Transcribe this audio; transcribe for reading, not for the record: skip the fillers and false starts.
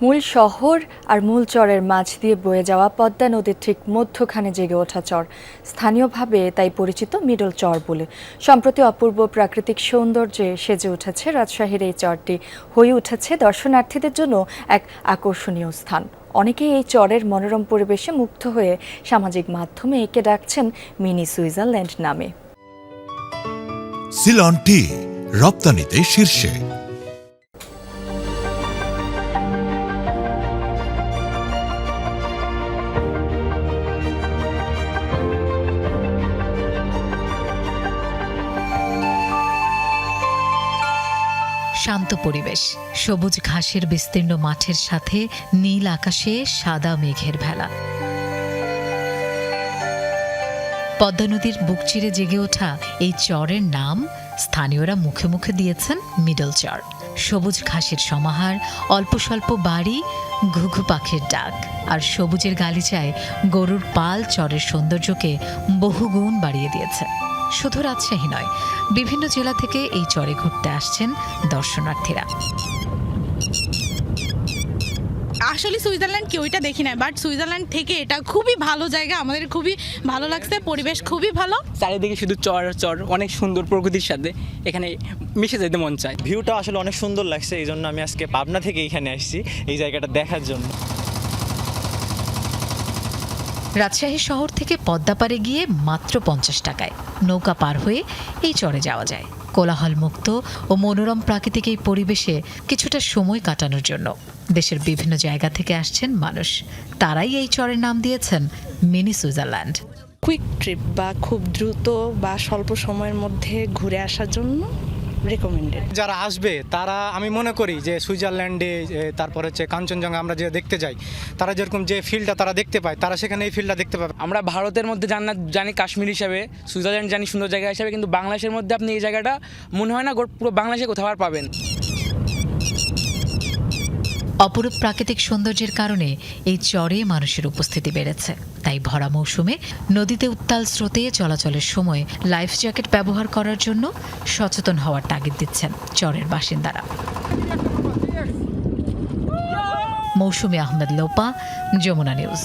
মূল শহর আর মূল চরের মাঝ দিয়ে বয়ে যাওয়া পদ্মা নদীর ঠিক মধ্যখানে জেগে ওঠা চর, স্থানীয়ভাবে তাই পরিচিত মিডল চর বলে। সম্প্রতি অপূর্ব প্রাকৃতিক সৌন্দর্যে সেজে উঠেছে রাজশাহীর এই চরটি, হয়ে উঠেছে দর্শনার্থীদের জন্য এক আকর্ষণীয় স্থান। অনেকেই এই চরের মনোরম পরিবেশে মুগ্ধ হয়ে সামাজিক মাধ্যমে একে ডাকছেন মিনি সুইজারল্যান্ড নামে। সিলন টি রপ্তানিতে শীর্ষে। শান্ত পরিবেশ, সবুজ ঘাসের বিস্তীর্ণ মাঠের সাথে নীল আকাশে সাদা মেঘের ভেলা। পদ্মা নদীর বুক চিরে জেগে ওঠা এই চরের নাম স্থানীয়রা মুখে মুখে দিয়েছেন মিডল চর। সবুজ ঘাসের সমাহার, অল্প স্বল্প বাড়ি, ঘুঘু পাখির ডাক আর সবুজের গালিচায় গরুর পাল চরের সৌন্দর্যকে বহুগুণ বাড়িয়ে দিয়েছে। শুধু রাজশাহী নয়, বিভিন্ন জেলা থেকে এই চরে ঘুরতে আসছেন দর্শনার্থীরা। আসলে সুইজারল্যান্ড কি ওইটা দেখি না, বাট সুইজারল্যান্ড থেকে এটা খুবই ভালো জায়গা, আমাদের খুবই ভালো লাগছে, পরিবেশ খুবই ভালো। চারিদিকে শুধু চর চর, অনেক সুন্দর প্রকৃতির সাথে এখানে মিশে যেতে মন চায়। ভিউটা আসলে অনেক সুন্দর লাগছে, এই জন্য আমি আজকে পাবনা থেকে এখানে আসছি এই জায়গাটা দেখার জন্য। রাজশাহী শহর থেকে পদ্মা পাড়ে গিয়ে মাত্র 50 টাকায় নৌকা পার হয়ে এই চরে যাওয়া যায়। কোলাহল মুক্ত ও মনোরম প্রাকৃতিক এই পরিবেশে কিছুটা সময় কাটানোর জন্য দেশের বিভিন্ন জায়গা থেকে আসছেন মানুষ। তারাই এই চরের নাম দিয়েছেন মিনি সুইজারল্যান্ড। কুইক ট্রিপ বা খুব দ্রুত বা স্বল্প সময়ের মধ্যে ঘুরে আসার জন্য রেকমেন্ডেড। যারা আসবে তারা, আমি মনে করি যে সুইজারল্যান্ডে, তারপর হচ্ছে কাঞ্চনজঙ্ঘা আমরা যে দেখতে যাই, তারা যেরকম যে ফিল্ডটা তারা দেখতে পায়, তারা সেখানে এই ফিল্ডটা দেখতে পাবে। আমরা ভারতের মধ্যে জান্নাত জানি কাশ্মীর হিসাবে, সুইজারল্যান্ড জানি সুন্দর জায়গা হিসাবে, কিন্তু বাংলাদেশের মধ্যে আপনি এই জায়গাটা মনে হয় না পুরো বাংলাদেশে কোথাও আর পাবেন। অপরূপ প্রাকৃতিক সৌন্দর্যের কারণে এই চরে মানুষের উপস্থিতি বেড়েছে। তাই ভরা মৌসুমে নদীতে উত্তাল স্রোতে চলাচলের সময় লাইফ জ্যাকেট ব্যবহার করার জন্য সচেতন হওয়ার তাগিদ দিচ্ছেন চরের বাসিন্দারা। মৌসুমী আহমেদ লোপা, যমুনা নিউজ।